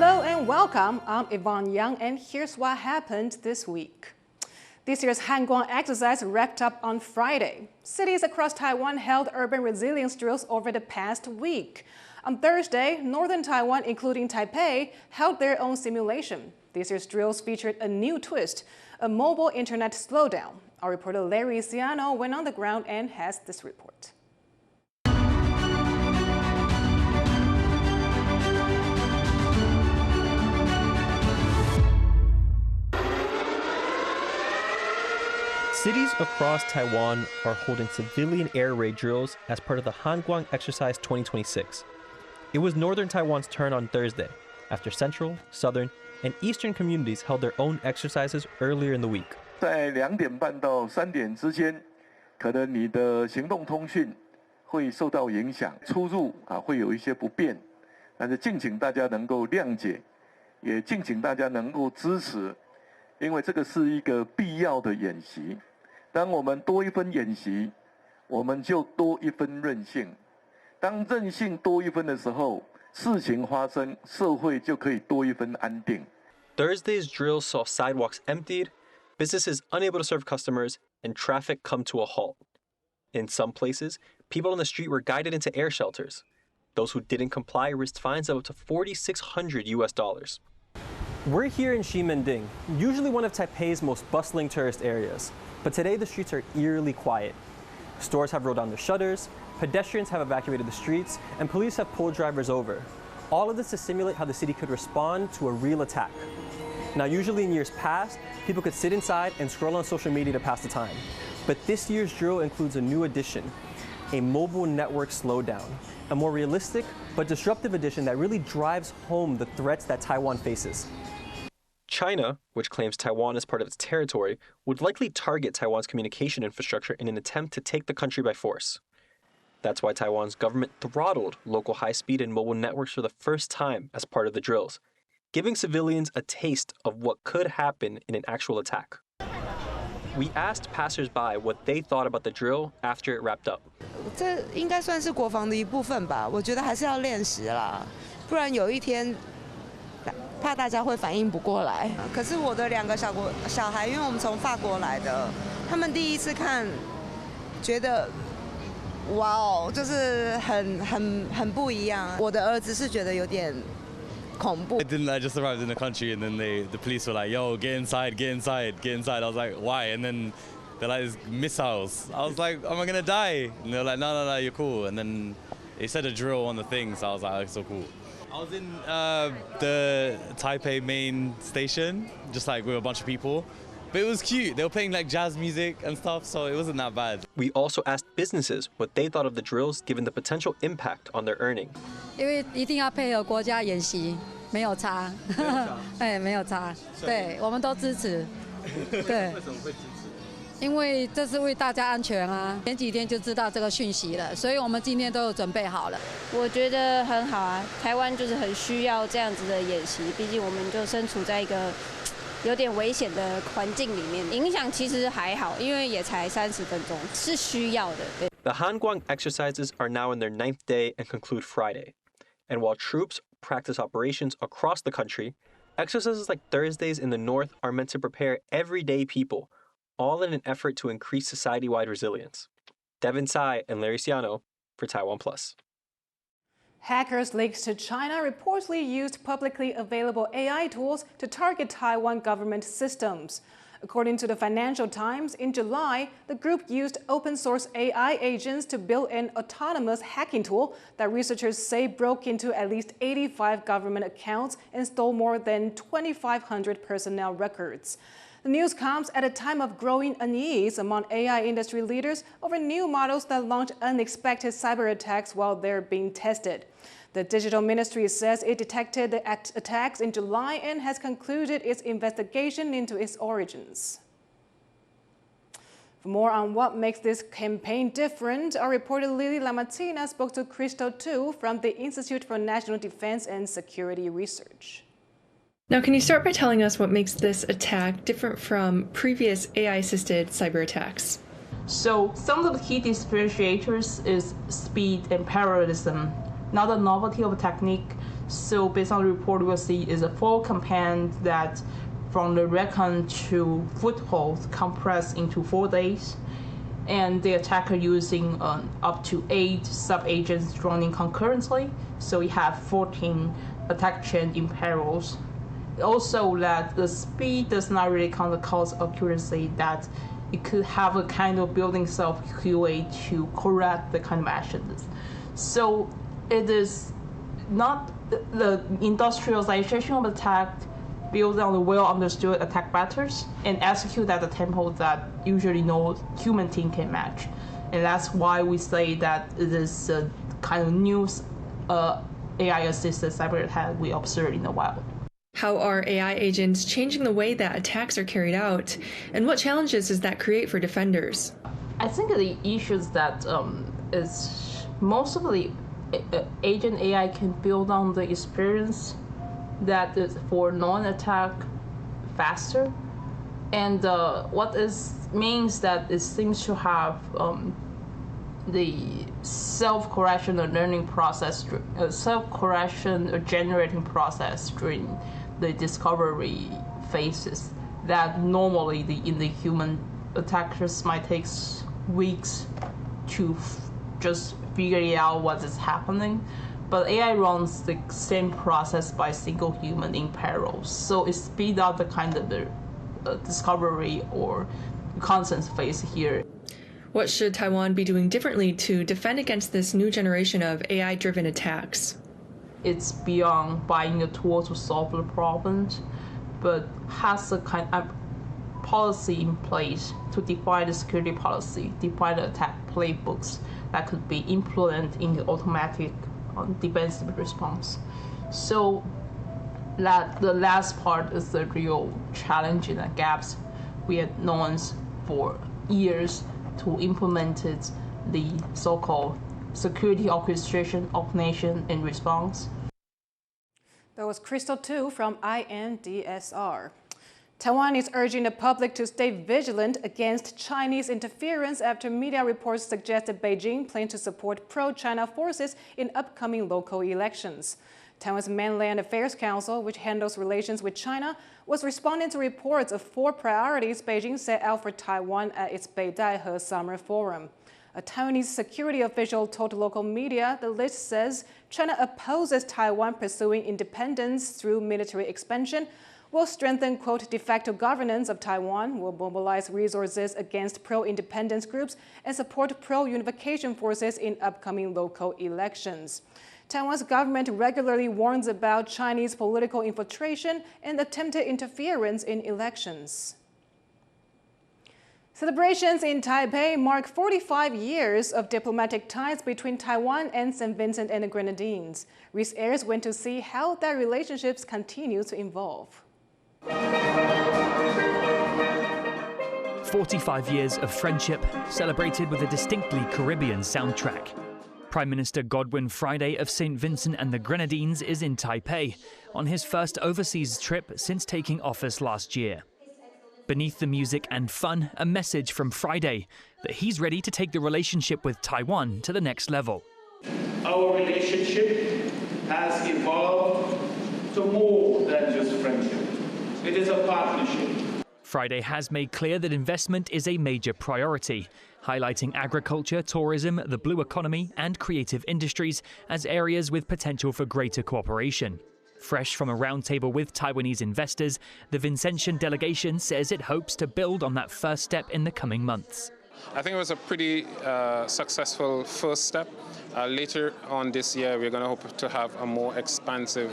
Hello and welcome. I'm Yvonne Young, and here's what happened this week. This year's Kuang exercise wrapped up on Friday. Cities across Taiwan held urban resilience drills over the past week. On Thursday, northern Taiwan, including Taipei, held their own simulation. This year's drills featured a new twist, a mobile internet slowdown. Our reporter Larry Ciano went on the ground and has this report. Cities across Taiwan are holding civilian air raid drills as part of the Kuang Exercise 2026. It was northern Taiwan's turn on Thursday, after central, southern, and eastern communities held their own exercises earlier in the week. 在2点半到3点之间，可能你的行动通讯会受到影响，出入会有一些不便，但是敬请大家能够谅解，也敬请大家能够支持，因为这个是一个必要的演习。当我们多一分演习，我们就多一分韧性。当韧性多一分的时候，事情发生，社会就可以多一分安定。 Thursday's drills saw sidewalks emptied, businesses unable to serve customers, and traffic come to a halt. In some places, people on the street were guided into air shelters. Those who didn't comply risked fines of up to $4,600. We're here in Ximending, usually one of Taipei's most bustling tourist areas. But today the streets are eerily quiet. Stores have rolled down their shutters, pedestrians have evacuated the streets, and police have pulled drivers over. All of this to simulate how the city could respond to a real attack. Now, usually in years past, people could sit inside and scroll on social media to pass the time. But this year's drill includes a new addition, a mobile network slowdown, a more realistic but disruptive addition that really drives home the threats that Taiwan faces. China, which claims Taiwan as part of its territory, would likely target Taiwan's communication infrastructure in an attempt to take the country by force. That's why Taiwan's government throttled local high-speed and mobile networks for the first time as part of the drills, giving civilians a taste of what could happen in an actual attack. We asked passers-by what they thought about the drill after it wrapped up. 这应该算是国防的一部分吧，我觉得还是要练习啦，不然有一天怕大家会反应不过来。可是我的2个小孩，因为我们从法国来的，他们第一次看，觉得哇哦，就是很不一样。我的儿子是觉得有点恐怖。I just arrived in the country and then the police were like, "Yo, get inside, get inside, get inside." I was like, "Why?" And then they're like, "It's missiles." I was like, "Am I gonna die?" And they're like, "No, you're cool." And then they said a drill on the thing, so I was like, "Oh, so cool." I was in the Taipei main station, just like with a bunch of people. But it was cute. They were playing like jazz music and stuff, so it wasn't that bad. We also asked businesses what they thought of the drills given the potential impact on their earning. 因为一定要配合国家演习，没有差。哎，没有差。对，我们都支持。对。为什么会支持？因为这是为大家安全啊。前几天就知道这个讯息了，所以我们今天都有准备好了。我觉得很好啊，台湾就是很需要这样子的演习，毕竟我们就身处在一个有点危险的环境里面，影响其实还好，因为也才30分钟，是需要的。The Kuang exercises are now in their 9th day and conclude Friday. And while troops practice operations across the country, exercises like Thursdays in the north are meant to prepare everyday people, all in an effort to increase society-wide resilience. Devin Tsai and Larry Ciano for TaiwanPlus. Hackers linked to China reportedly used publicly available AI tools to target Taiwan government systems. According to the Financial Times, in July, the group used open-source AI agents to build an autonomous hacking tool that researchers say broke into at least 85 government accounts and stole more than 2,500 personnel records. The news comes at a time of growing unease among AI industry leaders over new models that launch unexpected cyberattacks while they're being tested. The Digital Ministry says it detected the attacks in July and has concluded its investigation into its origins. For more on what makes this campaign different, our reporter Lily Lamartina spoke to Crystal Tu from the Institute for National Defense and Security Research. Now, can you start by telling us what makes this attack different from previous AI-assisted cyber attacks? So some of the key differentiators is speed and parallelism, not the novelty of technique. So based on the report, we'll see is a full campaign that from the recon to foothold compressed into 4 days. And the attacker using up to 8 sub-agents running concurrently. So we have 14 attack chain in parallels. Also that the speed does not really count the cause accuracy, that it could have a kind of building self QA to correct the kind of actions. So it is not the industrialization of attack built on the well-understood attack patterns and execute at the tempo that usually no human team can match. And that's why we say that it is a kind of new AI-assisted cyber attack we observe in the wild. How are AI agents changing the way that attacks are carried out? And what challenges does that create for defenders? I think the issues that is most of the agent AI can build on the experience that is for non-attack faster, and what is means that it seems to have the self-correction or learning process, self-correction or generating process during the discovery phases that normally in the human attackers might take weeks to just figure out what is happening. But AI runs the same process by single human in parallel, so it speeds up the kind of the discovery or consent phase here. What should Taiwan be doing differently to defend against this new generation of AI-driven attacks? It's beyond buying a tool to solve the problems, but has a kind of policy in place to define the security policy, define the attack playbooks that could be implemented in the automatic defensive response. So that the last part is the real challenge and the gaps we had known for years to implement the so-called security orchestration, automation, and response. That was Crystal 2 from INDSR. Taiwan is urging the public to stay vigilant against Chinese interference after media reports suggested Beijing plans to support pro-China forces in upcoming local elections. Taiwan's Mainland Affairs Council, which handles relations with China, was responding to reports of 4 priorities Beijing set out for Taiwan at its Beidaihe Summer Forum. A Taiwanese security official told local media the list says China opposes Taiwan pursuing independence through military expansion, will strengthen, quote, de facto governance of Taiwan, will mobilize resources against pro-independence groups, and support pro-unification forces in upcoming local elections. Taiwan's government regularly warns about Chinese political infiltration and attempted interference in elections. Celebrations in Taipei mark 45 years of diplomatic ties between Taiwan and St. Vincent and the Grenadines. Reese Ayers went to see how their relationships continue to evolve. 45 years of friendship celebrated with a distinctly Caribbean soundtrack. Prime Minister Godwin Friday of St. Vincent and the Grenadines is in Taipei on his first overseas trip since taking office last year. Beneath the music and fun, a message from Friday that he's ready to take the relationship with Taiwan to the next level. Our relationship has evolved to more than just friendship. It is a partnership. Friday has made clear that investment is a major priority, highlighting agriculture, tourism, the blue economy and creative industries as areas with potential for greater cooperation. Fresh from a roundtable with Taiwanese investors, the Vincentian delegation says it hopes to build on that first step in the coming months. I think it was a pretty successful first step. Later on this year, we're going to hope to have a more expansive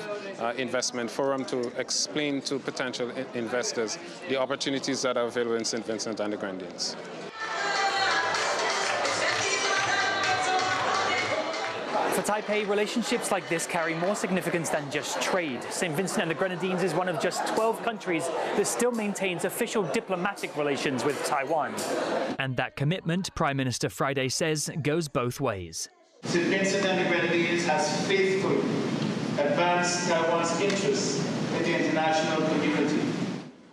investment forum to explain to potential investors the opportunities that are available in St. Vincent and the Grenadines. For Taipei, relationships like this carry more significance than just trade. St. Vincent and the Grenadines is one of just 12 countries that still maintains official diplomatic relations with Taiwan. And that commitment, Prime Minister Friday says, goes both ways. St. Vincent and the Grenadines has faithfully advanced Taiwan's interests in the international community.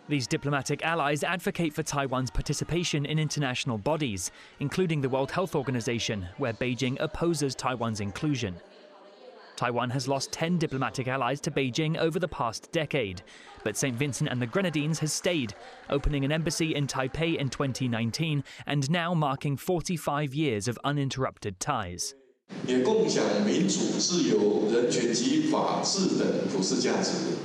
These diplomatic allies advocate for Taiwan's participation in international bodies, including the World Health Organization, where Beijing opposes Taiwan's inclusion. Taiwan has lost 10 diplomatic allies to Beijing over the past decade, but St. Vincent and the Grenadines has stayed, opening an embassy in Taipei in 2019 and now marking 45 years of uninterrupted ties. 也共享民主、自由、人权及法治等普世价值。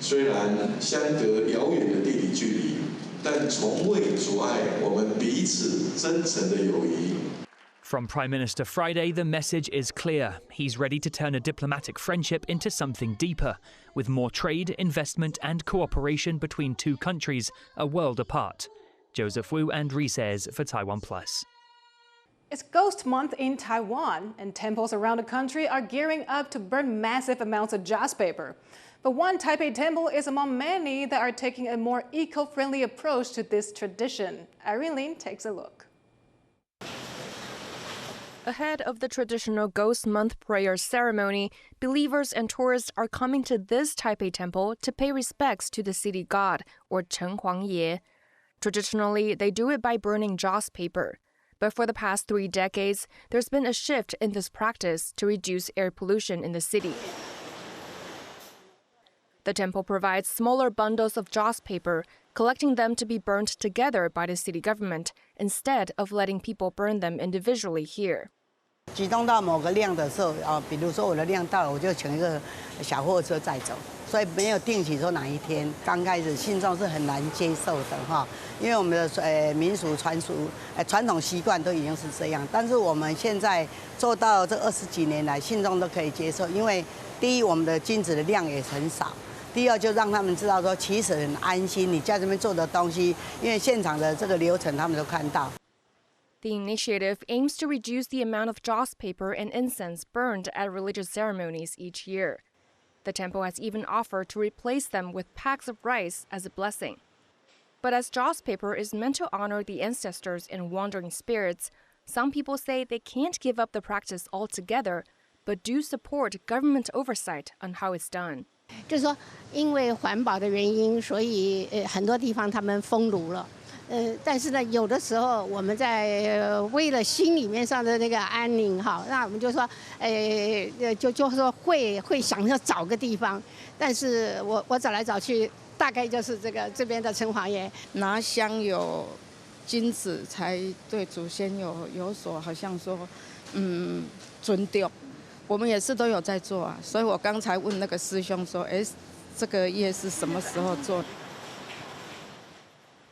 虽然相隔遥远的地理距离，但从未阻碍我们彼此真诚的友谊。 From Prime Minister Friday, the message is clear. He's ready to turn a diplomatic friendship into something deeper, with more trade, investment and cooperation between two countries a world apart. Joseph Wu and Rees for TaiwanPlus. It's Ghost Month in Taiwan, and temples around the country are gearing up to burn massive amounts of joss paper. But one Taipei temple is among many that are taking a more eco-friendly approach to this tradition. Irene Lin takes a look. Ahead of the traditional Ghost Month prayer ceremony, believers and tourists are coming to this Taipei temple to pay respects to the city god, or Chen Huangye. Traditionally, they do it by burning joss paper. But for the past 3 decades, there's been a shift in this practice to reduce air pollution in the city. The temple provides smaller bundles of joss paper, collecting them to be burned together by the city government, instead of letting people burn them individually here. 集中到某个量的时候，比如说我的量到了，我就请一个小货车载走，所以没有定期说哪一天。刚开始信众是很难接受的哈，因为我们的民俗传统习惯都已经是这样。但是我们现在做到这20几年来，信众都可以接受，因为第一我们的金子的量也很少。 第二，就让他们知道说，其实很安心，你在这边做的东西，因为现场的这个流程他们都看到。The initiative aims to reduce the amount of joss paper and incense burned at religious ceremonies each year. The temple has even offered to replace them with packs of rice as a blessing. But as joss paper is meant to honor the ancestors and wandering spirits, some people say they can't give up the practice altogether, but do support government oversight on how it's done. 就是说，因为环保的原因，所以很多地方他们封炉了。但是呢，有的时候我们在为了心里面上的那个安宁哈，那我们就说，就说会想要找个地方，但是我找来找去，大概就是这边的城隍爷拿香有金子，才对祖先有所好像说，尊重。 我们也是都有在做啊，所以我刚才问那个师兄说，这个业是什么时候做？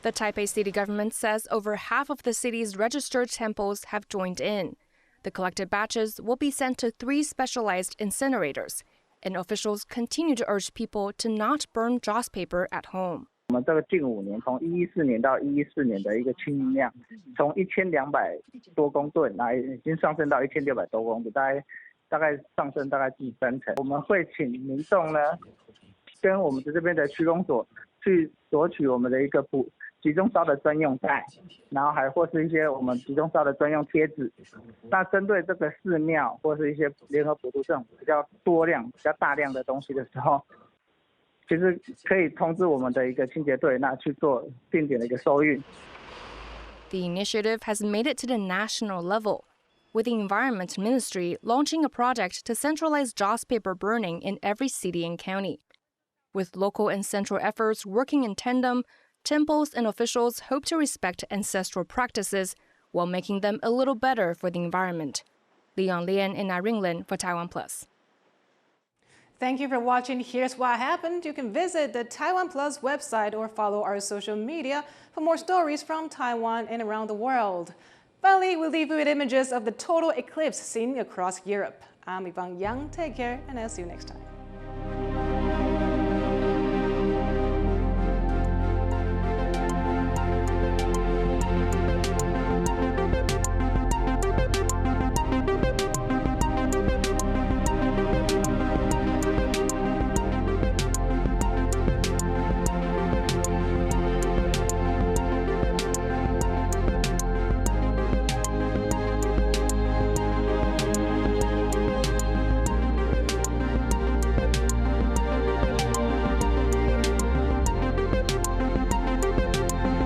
The Taipei city government says over half of the city's registered temples have joined in. The collected batches will be sent to 3 specialized incinerators, and officials continue to urge people to not burn joss paper at home. 我们这个近5年，从114年到114年的一个清运量，从1200多公吨，那已经上升到1600多公吨，大概上升大概近3成。我们会请民众呢，跟我们这边的区公所去索取我们的一个集中烧的专用袋，然后还或是一些我们集中烧的专用贴纸。那针对这个寺庙或是一些联合普渡这种比较多量、比较大量的东西的时候，其实可以通知我们的一个清洁队，那去做定点的一个收运。The initiative has made it to the national level, with the Environment Ministry launching a project to centralize joss paper burning in every city and county. With local and central efforts working in tandem, temples and officials hope to respect ancestral practices while making them a little better for the environment. Leon Lian and Irene Lin for TaiwanPlus. Thank you for watching Here's What Happened. You can visit the TaiwanPlus website or follow our social media for more stories from Taiwan and around the world. Finally, we'll leave you with images of the total eclipse seen across Europe. I'm Yvonne Yang. Take care, and I'll see you next time.